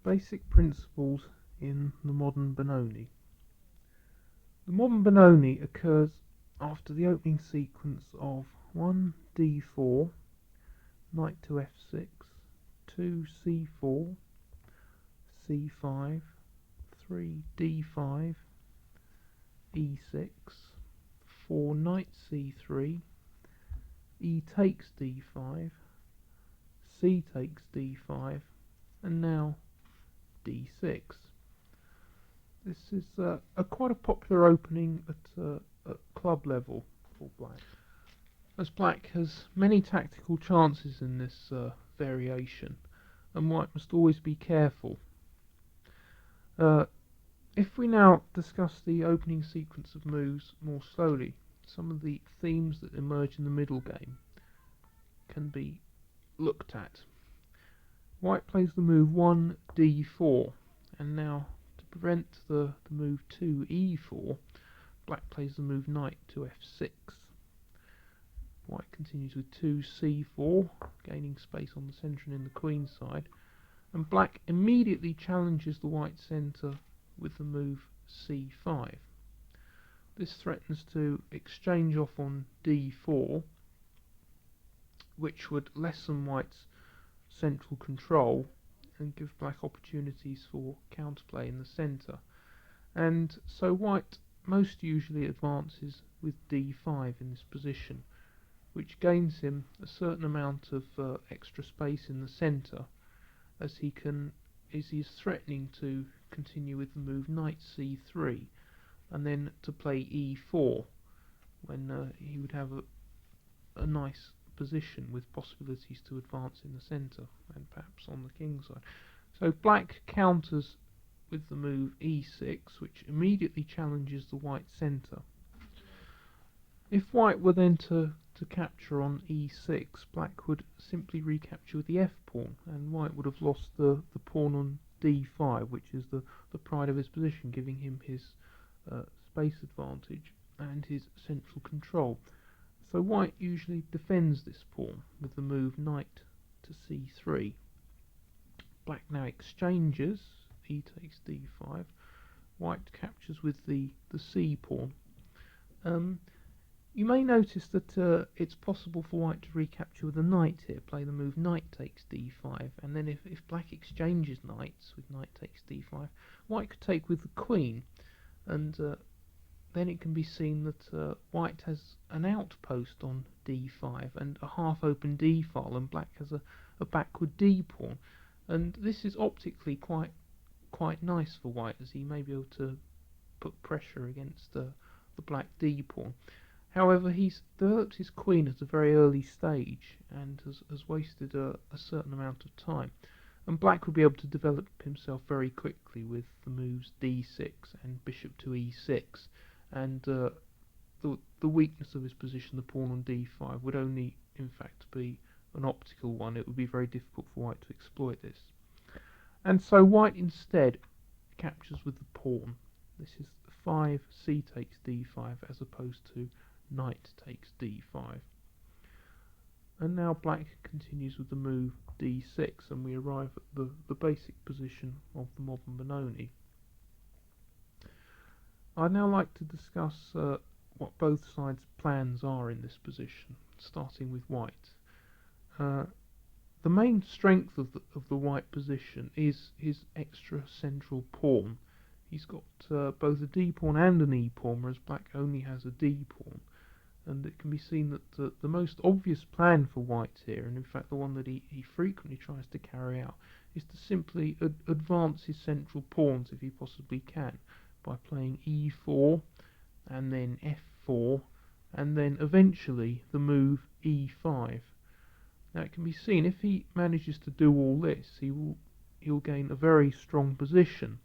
Basic principles in the modern Benoni. The modern Benoni occurs after the opening sequence of 1 d4, knight to f6, 2 c4, c5, 3 d5, e6, 4 knight c3, e takes d5, c takes d5, and now d6. This is quite a popular opening at club level for black, as black has many tactical chances in this variation, and white must always be careful. If we now discuss the opening sequence of moves more slowly, some of the themes that emerge in the middle game can be looked at. White plays the move 1 d4, and now to prevent the move 2 e4, black plays the move knight to f6. White continues with 2 c4, gaining space on the centre and in the queen side, and black immediately challenges the white centre with the move c5. This threatens to exchange off on d4, which would lessen white's central control and give black opportunities for counterplay in the centre. And so white most usually advances with d5 in this position, which gains him a certain amount of extra space in the centre, as he is threatening to continue with the move knight c3 and then to play e4, when he would have a nice position with possibilities to advance in the centre and perhaps on the king side. So black counters with the move e6, which immediately challenges the white centre. If white were then to capture on e6, black would simply recapture with the f pawn, and white would have lost the pawn on d5, which is the pride of his position, giving him his space advantage and his central control. So white usually defends this pawn with the move knight to c3. Black now exchanges, e takes d5. White captures with the c pawn. You may notice that it's possible for white to recapture with a knight here, play the move knight takes d5, and then if black exchanges knights with knight takes d5, white could take with the queen, and then it can be seen that white has an outpost on d5 and a half-open d file, and black has a backward d pawn, and this is optically quite nice for white, as he may be able to put pressure against the black d pawn. However, he's developed his queen at a very early stage and has wasted a certain amount of time, and black would be able to develop himself very quickly with the moves d6 and bishop to e6, and the weakness of his position, the pawn on d5, would only in fact be an optical one. It would be very difficult for white to exploit this, and so white instead captures with the pawn. This is 5 c takes d5 as opposed to knight takes d5. And now black continues with the move d6, and we arrive at the basic position of the modern Benoni. I'd now like to discuss what both sides' plans are in this position, starting with white. The main strength of the white position is his extra central pawn. He's got both a d pawn and an e pawn, whereas black only has a d pawn. And it can be seen that the most obvious plan for white here, and in fact the one that he frequently tries to carry out, is to simply advance his central pawns if he possibly can, by playing e4 and then f4 and then eventually the move e5. Now it can be seen if he manages to do all this, he'll gain a very strong position,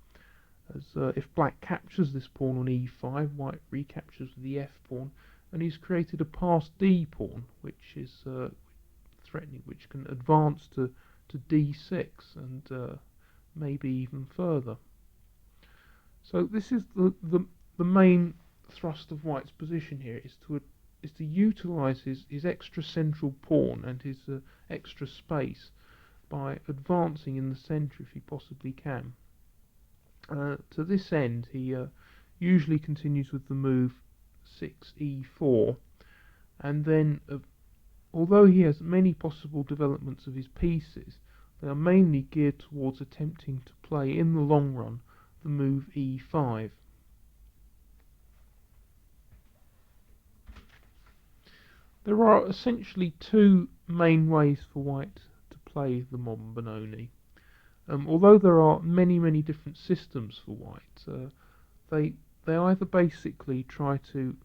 as if black captures this pawn on e5, white recaptures with the f pawn, and he's created a passed d pawn, which is threatening, which can advance to d6 and maybe even further. So this is the main thrust of white's position here, is to utilise his extra central pawn and his extra space by advancing in the centre if he possibly can. To this end, he usually continues with the move 6e4, and then, although he has many possible developments of his pieces, they are mainly geared towards attempting to play in the long run the move e5. There are essentially two main ways for white to play the modern Benoni. Although there are many different systems for white, they either basically try to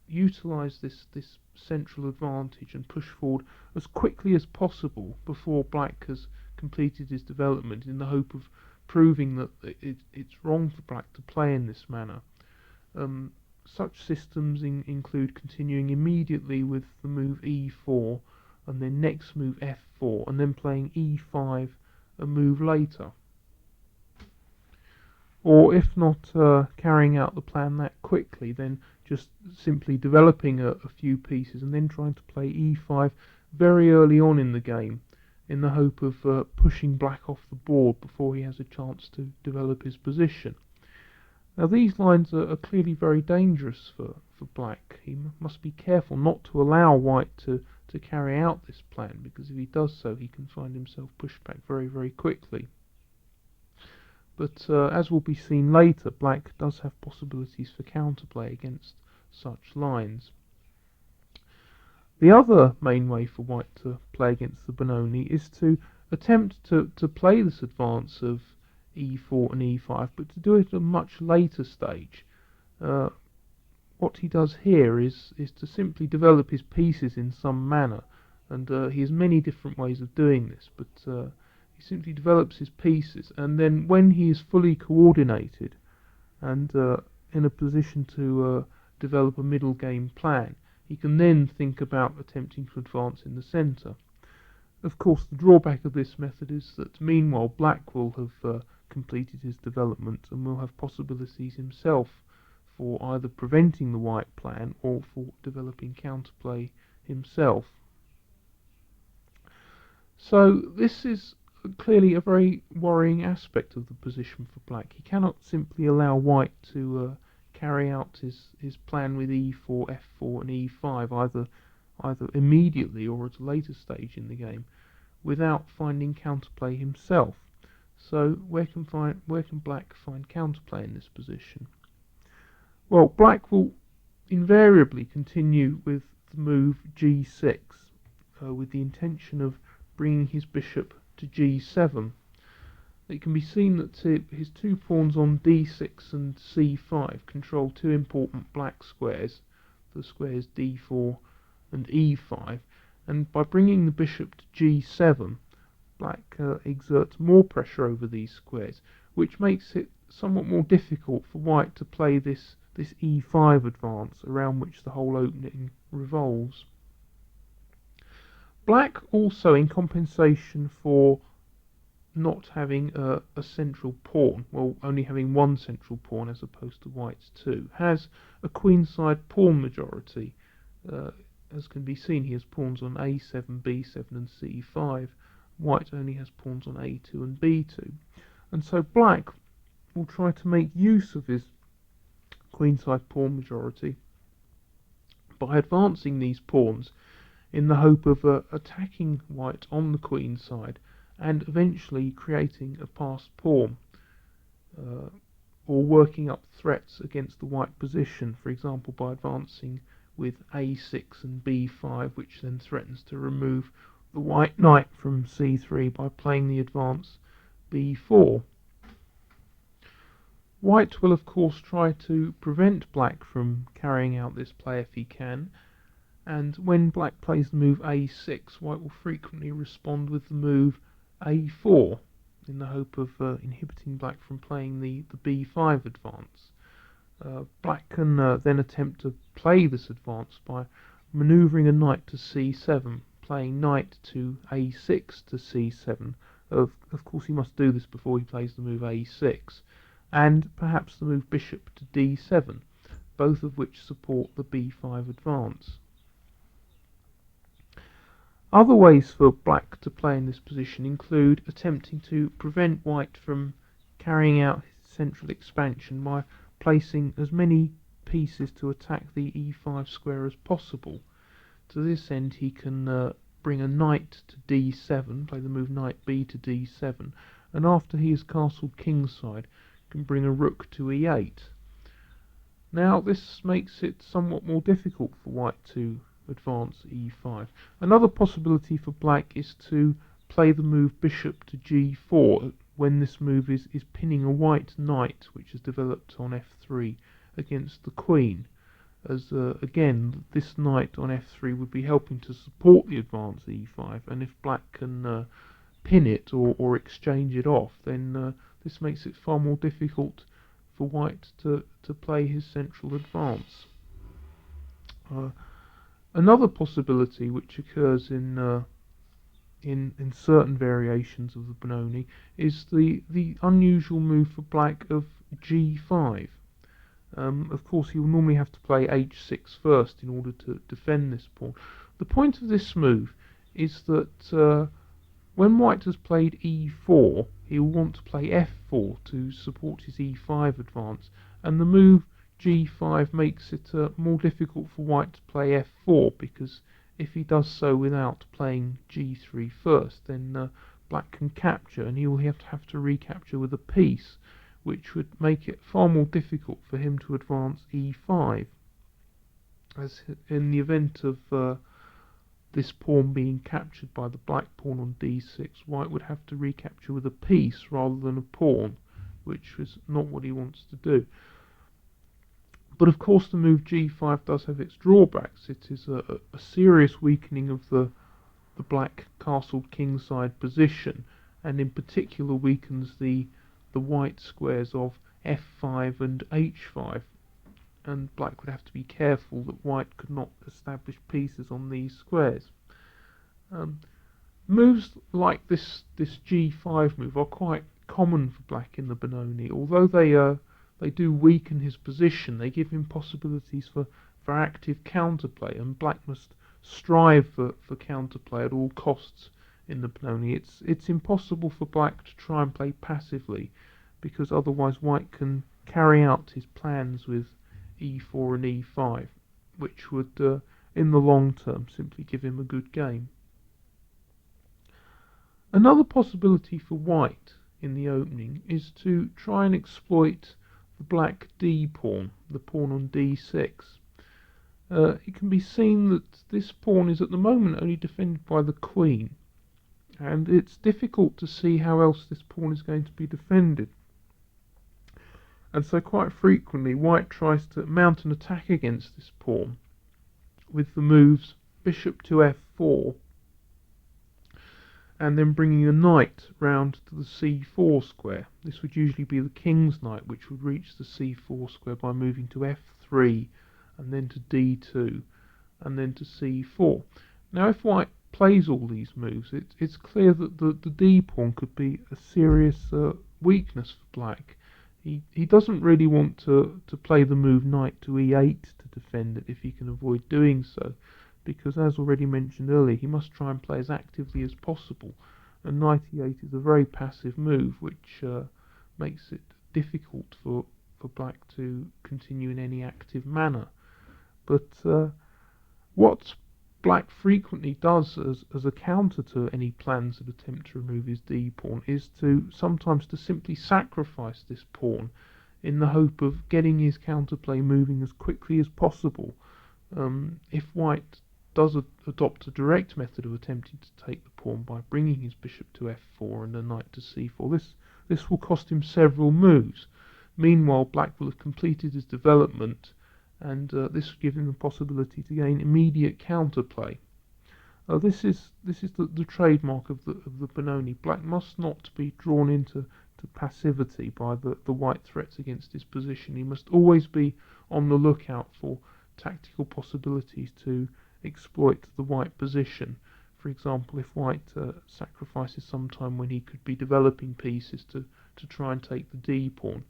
utilise this central advantage and push forward as quickly as possible before black has completed his development, in the hope of proving that it's wrong for black to play in this manner. Such systems include continuing immediately with the move e4 and then next move f4 and then playing e5 a move later. Or if not carrying out the plan that quickly, then just simply developing a few pieces and then trying to play e5 very early on in the game, in the hope of pushing black off the board before he has a chance to develop his position. Now these lines are clearly very dangerous for black. He must be careful not to allow white to carry out this plan, because if he does so, he can find himself pushed back very quickly. But as will be seen later, black does have possibilities for counterplay against such lines. The other main way for white to play against the Benoni is to attempt to play this advance of e4 and e5, but to do it at a much later stage. What he does here is to simply develop his pieces in some manner, and he has many different ways of doing this, but he simply develops his pieces, and then when he is fully coordinated and in a position to develop a middle game plan, he can then think about attempting to advance in the centre. Of course, the drawback of this method is that meanwhile black will have completed his development and will have possibilities himself for either preventing the white plan or for developing counterplay himself. So this is clearly a very worrying aspect of the position for black. He cannot simply allow white to carry out his plan with e4, f4 and e5 either immediately or at a later stage in the game without finding counterplay himself. So where can black find counterplay in this position? Well, black will invariably continue with the move g6 with the intention of bringing his bishop to g7. It can be seen that his two pawns on d6 and c5 control two important black squares, the squares d4 and e5, and by bringing the bishop to g7, black exerts more pressure over these squares, which makes it somewhat more difficult for white to play this e5 advance around which the whole opening revolves. Black also, in compensation for not having a central pawn, well, only having one central pawn as opposed to white's two, has a queenside pawn majority. As can be seen, he has pawns on a7, b7 and c5. White only has pawns on a2 and b2. And so black will try to make use of his queenside pawn majority by advancing these pawns in the hope of attacking white on the queen side and eventually creating a passed pawn, or working up threats against the white position, for example by advancing with a6 and b5, which then threatens to remove the white knight from c3 by playing the advance b4. White will of course try to prevent black from carrying out this play if he can, and when black plays the move a6, white will frequently respond with the move a4 in the hope of inhibiting black from playing the b5 advance. Black can then attempt to play this advance by manoeuvring a knight to c7, playing knight to a6 to c7. Of course he must do this before he plays the move a6, and perhaps the move bishop to d7, both of which support the b5 advance. Other ways for black to play in this position include attempting to prevent white from carrying out his central expansion by placing as many pieces to attack the e5 square as possible. To this end, he can bring a knight to d7, play the move knight b to d7, and after he has castled kingside, can bring a rook to e8. Now, this makes it somewhat more difficult for white to advance e5. Another possibility for black is to play the move bishop to g4 when this move is pinning a white knight which has developed on f3 against the queen, as again this knight on f3 would be helping to support the advance e5, and if black can pin it or exchange it off, then this makes it far more difficult for white to play his central advance. Another possibility which occurs in certain variations of the Benoni is the unusual move for black of g5. Of course, he will normally have to play h6 first in order to defend this pawn. The point of this move is that when white has played e4, he will want to play f4 to support his e5 advance, and the move g5 makes it more difficult for white to play f4, because if he does so without playing g3 first, then black can capture, and he will have to recapture with a piece, which would make it far more difficult for him to advance e5, as in the event of this pawn being captured by the black pawn on d6, white would have to recapture with a piece rather than a pawn, which is not what he wants to do. But of course the move g5 does have its drawbacks. It is a serious weakening of the black castled kingside position, and in particular weakens the white squares of f5 and h5, and black would have to be careful that white could not establish pieces on these squares. Moves like this g5 move are quite common for black in the Benoni. Although they do weaken his position, they give him possibilities for active counterplay, and black must strive for counterplay at all costs in the Benoni. It's impossible for black to try and play passively, because otherwise white can carry out his plans with e4 and e5, which would in the long term simply give him a good game. Another possibility for white in the opening is to try and exploit the black d pawn, the pawn on d6. It can be seen that this pawn is at the moment only defended by the queen, and it's difficult to see how else this pawn is going to be defended. And so quite frequently white tries to mount an attack against this pawn with the moves bishop to f4, and then bringing a knight round to the c4 square. This would usually be the king's knight, which would reach the c4 square by moving to f3 and then to d2 and then to c4. Now if white plays all these moves, it's clear that the d pawn could be a serious weakness for black. He doesn't really want to play the move knight to e8 to defend it if he can avoid doing so, because as already mentioned earlier, he must try and play as actively as possible, and knight e8 is a very passive move, which makes it difficult for black to continue in any active manner. But what black frequently does as a counter to any plans that attempt to remove his d pawn is sometimes to simply sacrifice this pawn in the hope of getting his counterplay moving as quickly as possible. If white does adopt a direct method of attempting to take the pawn by bringing his bishop to f4 and the knight to c4, this will cost him several moves. Meanwhile, black will have completed his development, and this will give him the possibility to gain immediate counterplay. This is the trademark of the Benoni. Black must not be drawn into passivity by the white threats against his position. He must always be on the lookout for tactical possibilities to exploit the white position. For example, if white sacrifices some time when he could be developing pieces to try and take the d pawn,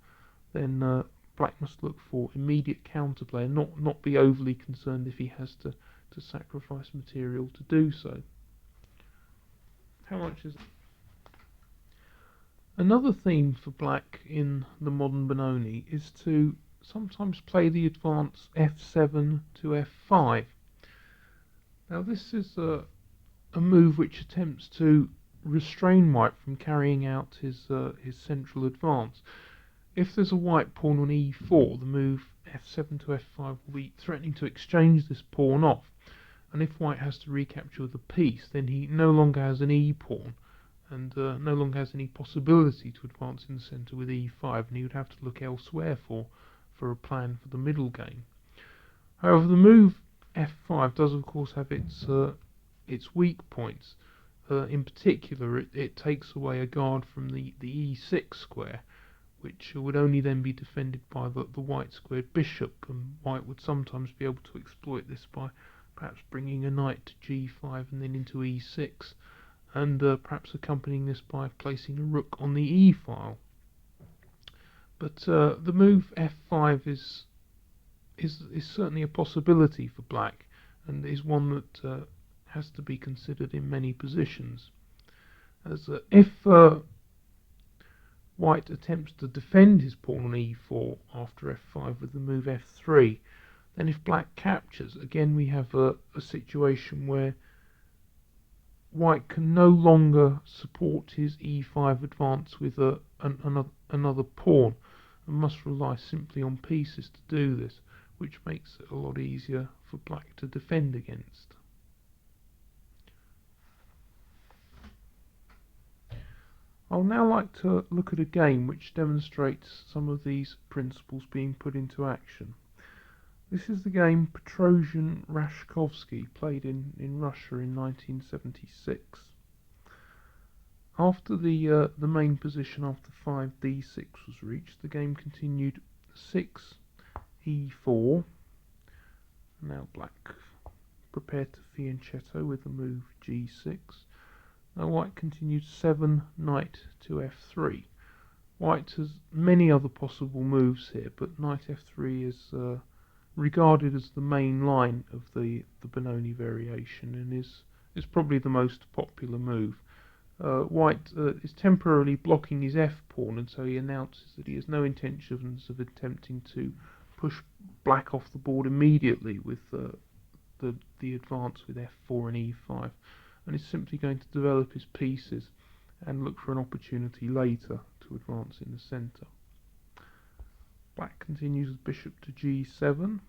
then black must look for immediate counterplay and not be overly concerned if he has to sacrifice material to do so. How much is it? Another theme for black in the modern Benoni is to sometimes play the advance f7 to f5. Now this is a move which attempts to restrain white from carrying out his central advance. If there's a white pawn on e4, the move f7 to f5 will be threatening to exchange this pawn off, and if white has to recapture the piece, then he no longer has an e pawn, and no longer has any possibility to advance in the centre with e5, and he would have to look elsewhere for a plan for the middle game. However, the move f5 does of course have its weak points. In particular, it takes away a guard from the e6 square, which would only then be defended by the white squared bishop, and white would sometimes be able to exploit this by perhaps bringing a knight to g5 and then into e6, and perhaps accompanying this by placing a rook on the e file. But the move f5 is certainly a possibility for black, and is one that has to be considered in many positions. As if white attempts to defend his pawn on e4 after f5 with the move f3, then if black captures, again we have a situation where white can no longer support his e5 advance with another pawn, and must rely simply on pieces to do this, which makes it a lot easier for black to defend against. I'll now like to look at a game which demonstrates some of these principles being put into action. This is the game Petrosian-Rashkovsky, played in Russia in 1976. After the main position after 5d6 was reached, the game continued 6 e4. Now black prepared to fianchetto with the move g6. Now white continued 7 knight to f3. White has many other possible moves here, but knight f3 is regarded as the main line of the Benoni variation, and is probably the most popular move. White is temporarily blocking his f-pawn, and so he announces that he has no intentions of attempting to push black off the board immediately with the advance with f4 and e5, and is simply going to develop his pieces and look for an opportunity later to advance in the centre. Black continues with bishop to g7,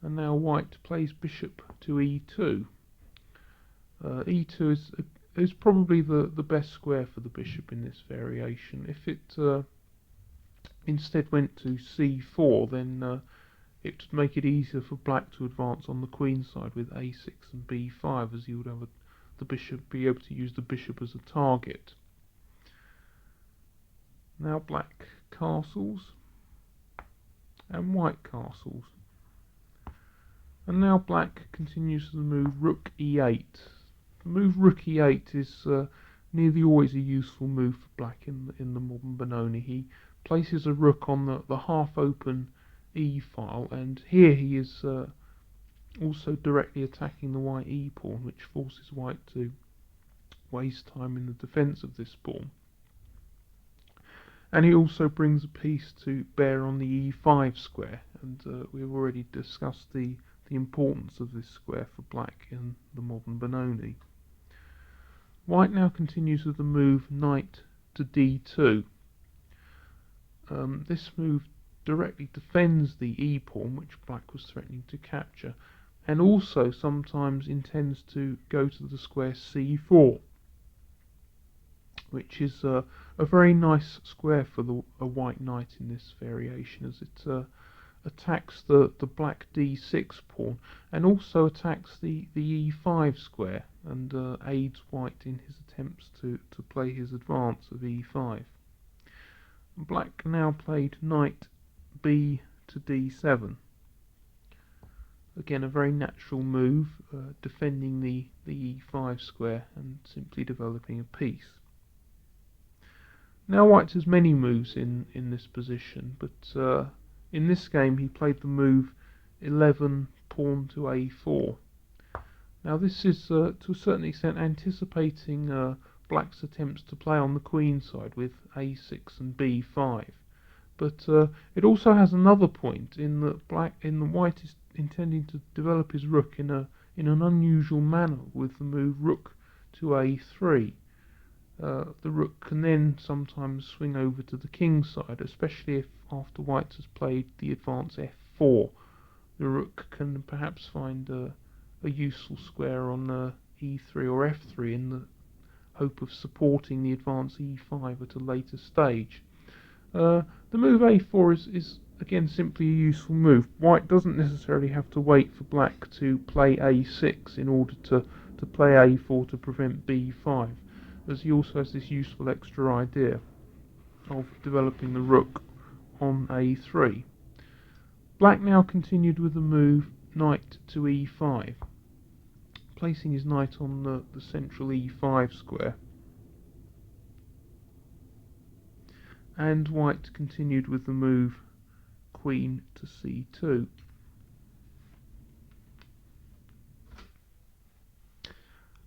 and now white plays bishop to e2. E2 is probably the best square for the bishop in this variation. If it instead went to c4, then it would make it easier for black to advance on the queen side with a6 and b5, as he would have the bishop be able to use the bishop as a target. Now black castles and white castles, and now black continues to the move rook e8. The move rook e8 is nearly always a useful move for black in the modern Benoni. He places a rook on the half-open e file, and here he is also directly attacking the white e pawn, which forces white to waste time in the defence of this pawn. And he also brings a piece to bear on the e5 square, and we've already discussed the importance of this square for black in the modern Benoni. White now continues with the move knight to d2. This move directly defends the e pawn, which black was threatening to capture, and also sometimes intends to go to the square c4, which is a very nice square for a white knight in this variation, as it attacks the black d6 pawn, and also attacks the e5 square, and aids white in his attempts to play his advance of e5. Black now played knight b to d7. Again, a very natural move, defending the e5 square and simply developing a piece. Now white has many moves in this position, but in this game he played the move 11 pawn to a4. Now this is to a certain extent anticipating black's attempts to play on the queen side with a6 and b5. But it also has another point in that white is intending to develop his rook in an unusual manner with the move rook to a3. The rook can then sometimes swing over to the king's side, especially if after white has played the advance f4. The rook can perhaps find a useful square on e3 or f3 in the hope of supporting the advance e5 at a later stage. The move a4 is again simply a useful move. White doesn't necessarily have to wait for black to play a6 in order to play a4 to prevent b5, as he also has this useful extra idea of developing the rook on a3. Black now continued with the move knight to e5, placing his knight on the central e5 square. And white continued with the move queen to c2.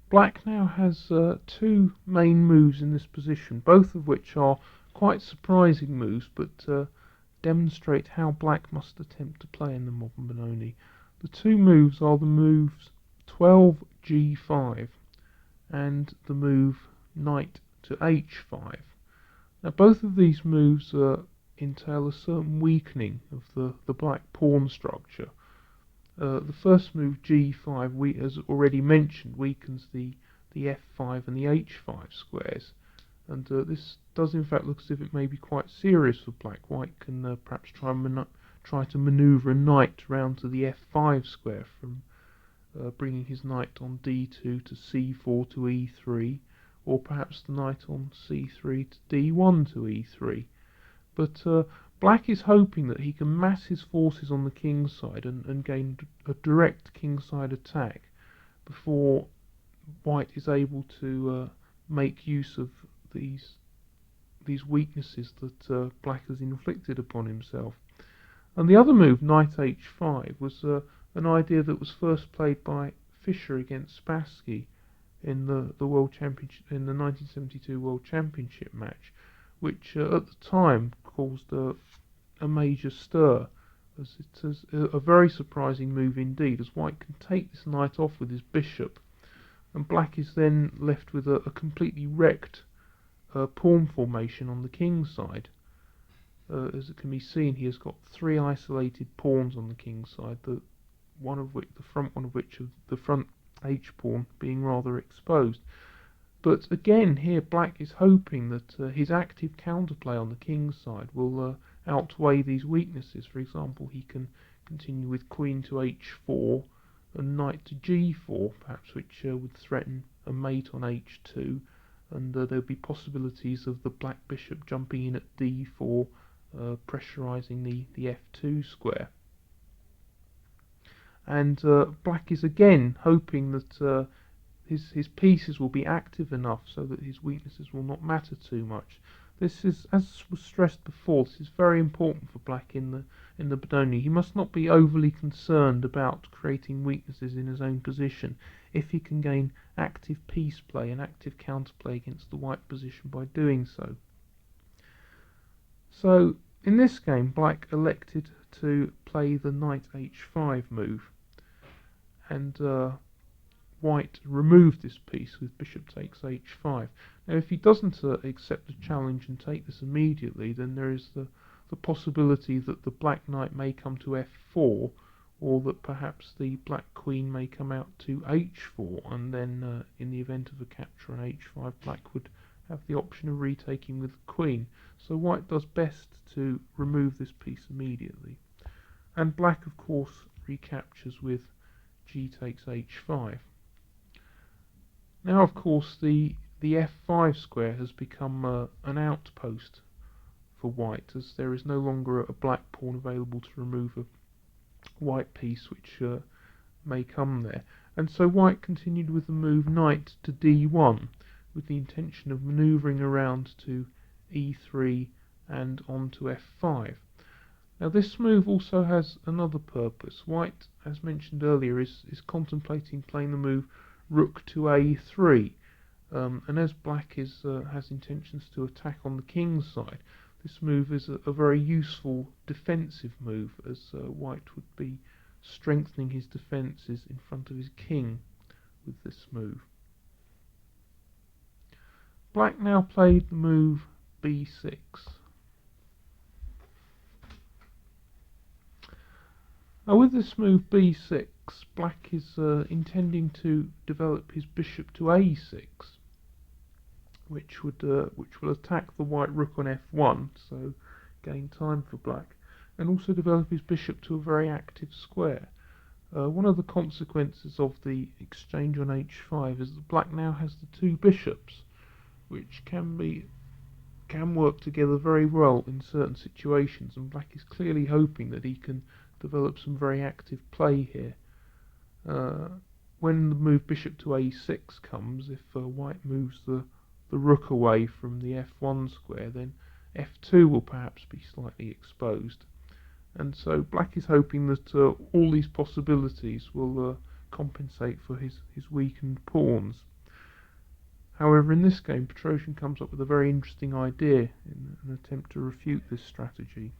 Black now has two main moves in this position, both of which are quite surprising moves, but demonstrate how black must attempt to play in the modern Benoni. The two moves are the moves 12g5 and the move knight to h5. Now both of these moves entail a certain weakening of the black pawn structure. The first move g5, as already mentioned, weakens the f5 and the h5 squares, and this does in fact look as if it may be quite serious for black. White can perhaps try to manoeuvre a knight round to the f5 square from bringing his knight on d2 to c4 to e3, or perhaps the knight on c3 to d1 to e3. But black is hoping that he can mass his forces on the king's side and gain a direct kingside attack before white is able to make use of these weaknesses that black has inflicted upon himself. And the other move, knight h5, was an idea that was first played by Fischer against Spassky in the World Championship, in the 1972 World Championship match, which at the time caused a major stir, as it is a very surprising move indeed, as white can take this knight off with his bishop, and black is then left with a completely wrecked pawn formation on the king's side. As it can be seen, he has got three isolated pawns on the king's side, the front h pawn being rather exposed. But again, here black is hoping that his active counterplay on the king's side will outweigh these weaknesses. For example, he can continue with queen to h4 and knight to g4, perhaps, which would threaten a mate on h2, and there would be possibilities of the black bishop jumping in at d4, pressurizing the f2 square. And black is again hoping that his pieces will be active enough so that his weaknesses will not matter too much. This is, as was stressed before, this is very important for black in the Benoni. He must not be overly concerned about creating weaknesses in his own position if he can gain active piece play and active counterplay against the white position by doing so. So in this game, black elected to play the knight h5 move, and white removed this piece with bishop takes h5. Now if he doesn't accept the challenge and take this immediately, then there is the possibility that the black knight may come to f4, or that perhaps the black queen may come out to h4, and then in the event of a capture on h5, black would have the option of retaking with the queen. So white does best to remove this piece immediately. And black, of course, recaptures with g takes h5. Now, of course, the f5 square has become an outpost for white, as there is no longer a black pawn available to remove a white piece which may come there. And so white continued with the move knight to d1, with the intention of manoeuvring around to e3 and on to f5. Now this move also has another purpose. White, as mentioned earlier, is contemplating playing the move rook to a3, and as black has intentions to attack on the king's side, this move is a very useful defensive move, as white would be strengthening his defences in front of his king with this move. Black now played the move b6. Now with this move b6, black is intending to develop his bishop to a6, which will attack the white rook on f1, so gain time for black, and also develop his bishop to a very active square. One of the consequences of the exchange on h5 is that black now has the two bishops, which can work together very well in certain situations, and black is clearly hoping that he can develop some very active play here. When the move bishop to a6 comes, if white moves the rook away from the f1 square, then f2 will perhaps be slightly exposed. And so black is hoping that all these possibilities will compensate for his weakened pawns. However, in this game, Petrosian comes up with a very interesting idea in an attempt to refute this strategy.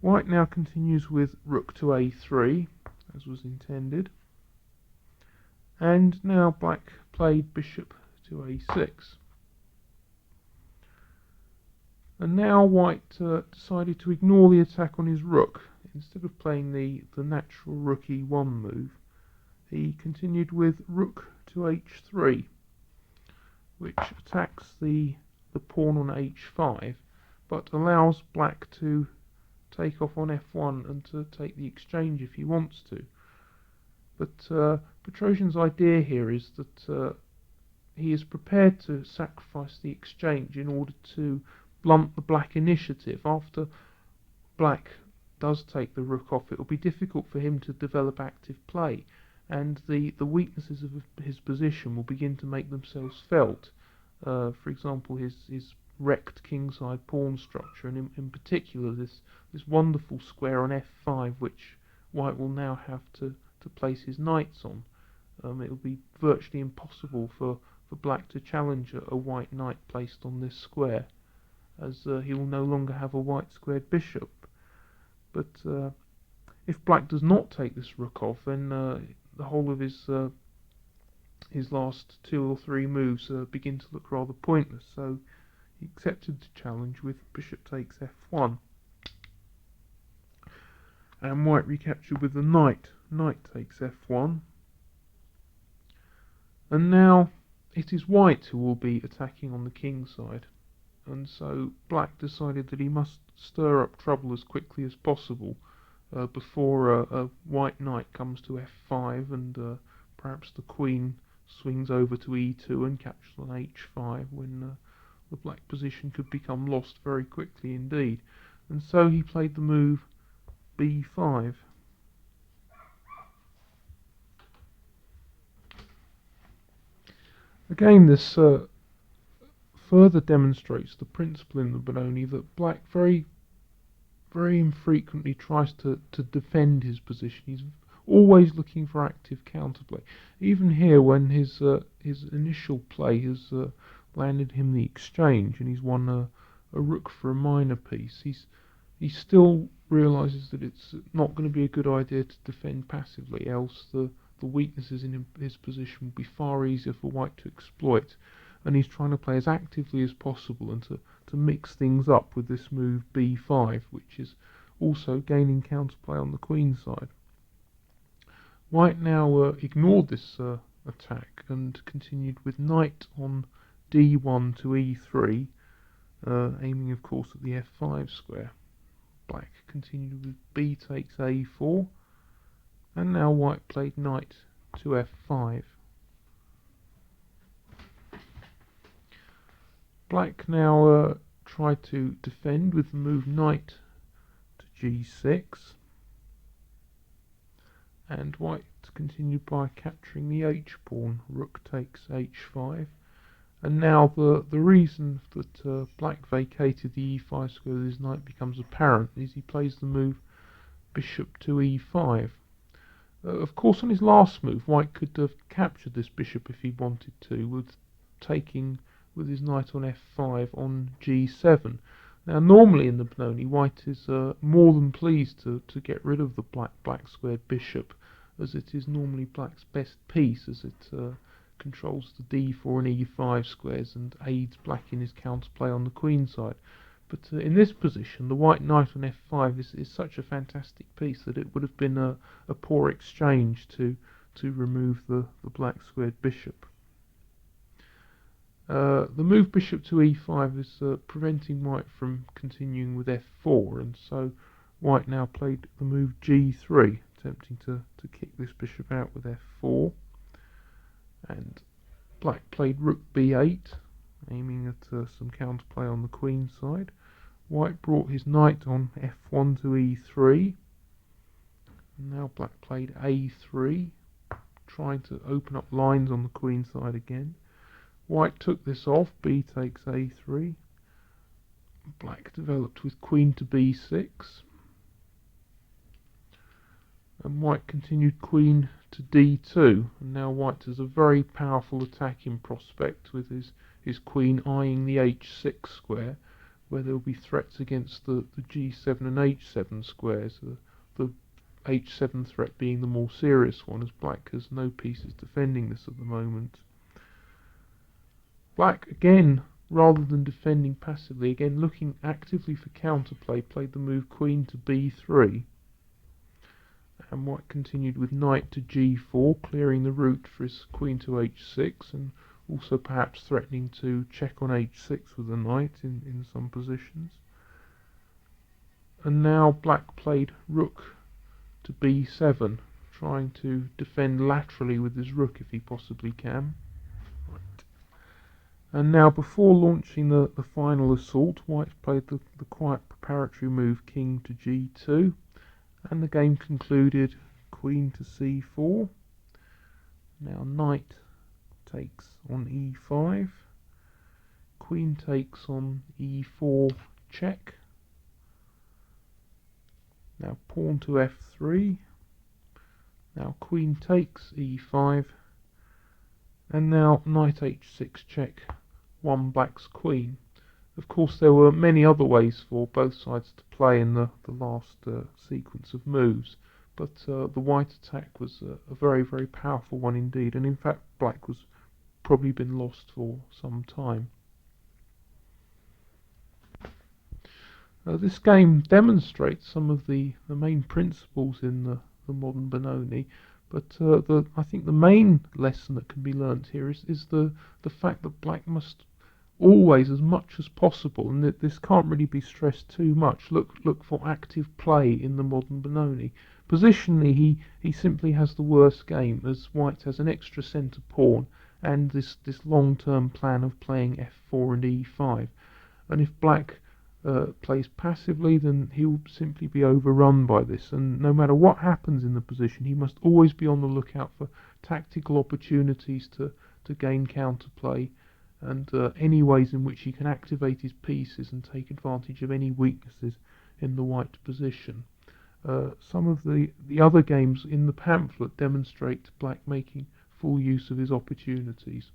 White now continues with rook to a3, as was intended, and now black played bishop to a6. And now white decided to ignore the attack on his rook. Instead of playing the natural rook e1 move, he continued with rook to h3, which attacks the pawn on h5, but allows black to take off on f1 and to take the exchange if he wants to. But Petrosian's idea here is that he is prepared to sacrifice the exchange in order to blunt the black initiative. After black does take the rook off, it will be difficult for him to develop active play, and the weaknesses of his position will begin to make themselves felt. For example, his wrecked kingside pawn structure, and in particular this wonderful square on f5, which white will now have to place his knights on. It will be virtually impossible for black to challenge a white knight placed on this square, as he will no longer have a white squared bishop. But if black does not take this rook off, then the whole of his last 2 or 3 moves begin to look rather pointless. So he accepted the challenge with bishop takes f1, and white recaptured with the knight. Knight takes f1, and now it is white who will be attacking on the king side, and so black decided that he must stir up trouble as quickly as possible before a white knight comes to f5 and perhaps the queen swings over to e2 and captures on h5, when the black position could become lost very quickly indeed. And so he played the move b5. Again, this further demonstrates the principle in the Benoni that black very infrequently tries to defend his position. He's always looking for active counterplay. Even here, when his initial play has landed him the exchange and he's won a rook for a minor piece, he still realises that it's not going to be a good idea to defend passively, else the weaknesses in his position will be far easier for white to exploit, and he's trying to play as actively as possible and to mix things up with this move b5, which is also gaining counterplay on the queen side. White now ignored this attack and continued with knight on d1 to e3, aiming of course at the f5 square. Black continued with b takes a4, and now white played knight to f5. Black now tried to defend with the move knight to g6, and white continued by capturing the h-pawn. Rook takes h5, And now the reason that black vacated the e5 square with his knight becomes apparent is he plays the move bishop to e5. Of course, on his last move, white could have captured this bishop if he wanted to, with taking with his knight on f5 on g7. Now, normally in the Benoni, white is more than pleased to get rid of the black squared bishop, as it is normally black's best piece, as it controls the d4 and e5 squares and aids black in his counterplay on the queen side. But in this position, the white knight on f5 is such a fantastic piece that it would have been a poor exchange to remove the black squared bishop. The move bishop to e5 is preventing white from continuing with f4, and so white now played the move g3, attempting to kick this bishop out with f4, and black played rook b8, aiming at some counterplay on the queen side. White brought his knight on f1 to e3. Now black played a3, trying to open up lines on the queen side again. White took this off, b takes a3. Black developed with queen to b6. And white continued queen to d2. And now white has a very powerful attacking prospect with his queen eyeing the h6 square, where there will be threats against the g7 and h7 squares, the h7 threat being the more serious one, as black has no pieces defending this at the moment. Black, again, rather than defending passively, again looking actively for counterplay, played the move queen to b3. And white continued with knight to g4, clearing the route for his queen to h6, and also perhaps threatening to check on h6 with the knight in some positions. And now black played rook to b7, trying to defend laterally with his rook if he possibly can. Right. And now, before launching the final assault, white played the quiet preparatory move king to g2, and the game concluded queen to c4. Now knight takes on e5, queen takes on e4 check. Now pawn to f3. Now queen takes e5, and now knight h6 check, one black's queen. Of course, there were many other ways for both sides to play in the last sequence of moves, but the white attack was a very, very powerful one indeed, and in fact black was probably been lost for some time. This game demonstrates some of the main principles in the modern Benoni, but I think the main lesson that can be learnt here is the fact that black must always, as much as possible, and this can't really be stressed too much, look for active play in the modern Benoni. Positionally, he simply has the worst game, as white has an extra centre pawn and this long-term plan of playing f4 and e5. And if black plays passively, then he will simply be overrun by this, and no matter what happens in the position, he must always be on the lookout for tactical opportunities to gain counterplay, and any ways in which he can activate his pieces and take advantage of any weaknesses in the white position. Some of the other games in the pamphlet demonstrate black making full use of his opportunities.